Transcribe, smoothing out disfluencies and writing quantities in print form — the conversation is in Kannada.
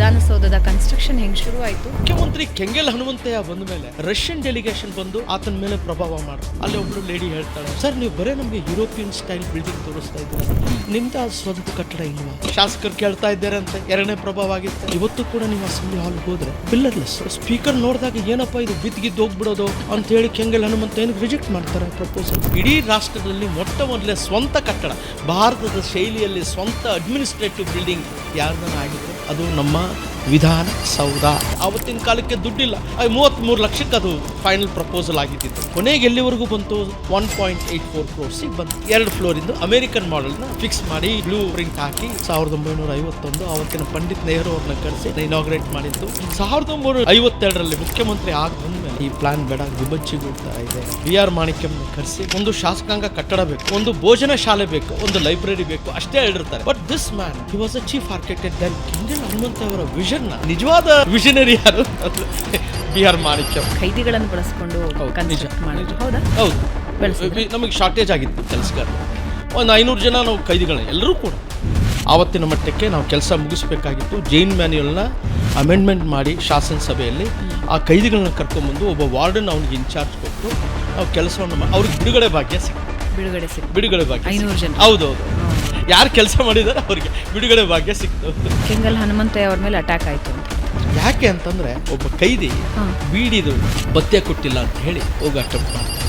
ವಿಧಾನಸೌಧದ ಕನ್ಸ್ಟ್ರಕ್ಷನ್ ಹೆಂಗ್ ಶುರು ಆಯ್ತು? ಮುಖ್ಯಮಂತ್ರಿ ಕೆಂಗಲ್ ಹನುಮಂತಯ್ಯ ಬಂದ ಮೇಲೆ ರಷ್ಯನ್ ಡೆಲಿಗೇಷನ್ ಬಂದು ಆತನ ಮೇಲೆ ಪ್ರಭಾವ ಮಾಡ. ಅಲ್ಲಿ ಒಬ್ಳು ಲೇಡಿ ಹೇಳ್ತಾಳೆ, ಸರ್ ನೀವು ಬರೇ ನಮಗೆ ಯುರೋಪಿಯನ್ ಸ್ಟೈಲ್ ಬಿಲ್ಡಿಂಗ್ ತೋರಿಸ್ತಾ ಇದ್ದೀರಾ, ನಿಮ್ದ ಸ್ವಂತ ಕಟ್ಟಡ ಇಲ್ವಾ? ಶಾಸಕರು ಕೇಳ್ತಾ ಇದ್ದಾರೆ ಅಂತ ಎರಡನೇ ಪ್ರಭಾವ ಆಗಿತ್ತು. ಇವತ್ತು ಕೂಡ ನೀವು ಅಸೆಂಬ್ಲಿ ಹಾಲ್ ಹೋದ್ರೆ ಪಿಲ್ಲರ್ಲೆಸ್ ಸ್ಪೀಕರ್ ನೋಡಿದಾಗ ಏನಪ್ಪಾ ಇದು ಬಿದ್ದಿದ್ದು ಹೋಗ್ಬಿಡೋದು ಅಂತ ಹೇಳಿ ಕೆಂಗಲ್ ಹನುಮಂತಯ್ಯನ ರಿಜೆಕ್ಟ್ ಮಾಡ್ತಾರೆ ಪ್ರಪೋಸಲ್. ಇಡೀ ರಾಷ್ಟ್ರದಲ್ಲಿ ಮೊಟ್ಟ ಮೊದಲೇ ಸ್ವಂತ ಕಟ್ಟಡ, ಭಾರತದ ಶೈಲಿಯಲ್ಲಿ ಸ್ವಂತ ಅಡ್ಮಿನಿಸ್ಟ್ರೇಟಿವ್ ಬಿಲ್ಡಿಂಗ್ ಯಾರ್ದಾನ ಆಗಿದೆ ಅದು ನಮ್ಮ ವಿಧಾನಸೌಧ. ಆವತ್ತಿನ ಕಾಲಕ್ಕೆ ದುಡ್ಡಿಲ್ಲ, 33 ಲಕ್ಷಕ್ಕೆ ಅದು ಫೈನಲ್ ಪ್ರಪೋಸಲ್ ಆಗಿದ್ದು. ಕೊನೆಗೆ ಎಲ್ಲಿವರೆಗೂ ಬಂತು? 1.84 crores ಬಂತು. 2 ಫ್ಲೋರ್ ಇಂದು ಅಮೆರಿಕನ್ ಮಾಡೆಲ್ನ ಫಿಕ್ಸ್ ಮಾಡಿ ಬ್ಲೂ ಪ್ರಿಂಟ್ ಹಾಕಿ 1951 ಅವತ್ತಿನ ಪಂಡಿತ್ ನೆಹರು ಅವ್ರನ್ನ ಕರೆಸಿ ಇನಾಗ್ರೇಟ್ ಮಾಡಿದ್ದು. 1952ರಲ್ಲಿ ಮುಖ್ಯಮಂತ್ರಿ ಆಗ ಬಂದ್ಮೇಲೆ ಈ ಪ್ಲಾನ್ ಬೇಡ, ಗುಬ್ಬಚ್ಚಿಗೂಡ್ತಾ ಇದೆ. BR ಮಾಣಿಕ್ಯಂನ ಕರೆಸಿ ಒಂದು ಶಾಸಕಾಂಗ ಕಟ್ಟಡ ಬೇಕು, ಒಂದು ಭೋಜನ ಶಾಲೆ ಬೇಕು, ಒಂದು ಲೈಬ್ರರಿ ಬೇಕು ಅಷ್ಟೇ ಹೇಳಿರ್ತಾರೆ. But this man he was a chief architect. Kengal Hanumantha ಅವರ ವಿಷನ್, ನಿಜವಾದ ವಿಷನರಿ ಯಾರು? BR ಮಾಣಿಕ್ಯಂ. ಖೈದಿಗಳನ್ನು ಬಳಸ್ಕೊಂಡು ಹೌದು ನಮಗೆ ಶಾರ್ಟೇಜ್ ಆಗಿತ್ತು ಕೆಲಸಗಾರ. ಒಂದು 500 ಜನ ನಾವು ಖೈದಿಗಳನ್ನ ಎಲ್ಲರೂ ಕೂಡ ಆವತ್ತಿನ ಮಟ್ಟಕ್ಕೆ ನಾವು ಕೆಲಸ ಮುಗಿಸ್ಬೇಕಾಗಿತ್ತು. ಜೈನ್ ಮ್ಯಾನ್ಯುಯಲ್ನ ಅಮೆಂಡ್ಮೆಂಟ್ ಮಾಡಿ ಶಾಸನಸಭೆಯಲ್ಲಿ ಆ ಖೈದಿಗಳನ್ನ ಕರ್ಕೊಂಡ್ಬಂದು ಒಬ್ಬ ವಾರ್ಡನ್ ಅವ್ನಿಗೆ ಇನ್ಚಾರ್ಜ್ ಕೊಟ್ಟು ನಾವು ಕೆಲಸವನ್ನು ಅವ್ರಿಗೆ ಬಿಡುಗಡೆ ಭಾಗ್ಯ ಸಿಕ್ತು. ಬಿಡುಗಡೆ ಭಾಗ್ಯ 500 ಜನ. ಹೌದೌದು, ಯಾರು ಕೆಲಸ ಮಾಡಿದಾರೆ ಅವ್ರಿಗೆ ಬಿಡುಗಡೆ ಭಾಗ್ಯ ಸಿಕ್ತು. ಕೆಂಗಲ್ ಹನುಮಂತಯ್ಯ ಅವ್ರ ಮೇಲೆ ಅಟ್ಯಾಕ್ ಆಯ್ತು. ಯಾಕೆ ಅಂತಂದ್ರೆ ಒಬ್ಬ ಖೈದಿ ಬೀಡಿದು ಭತ್ಯೆ ಕೊಟ್ಟಿಲ್ಲ ಅಂತ ಹೇಳಿ ಹೋಗಿ ಅಟೆಂಪ್ಟ್ ಮಾಡ್ತಾರೆ.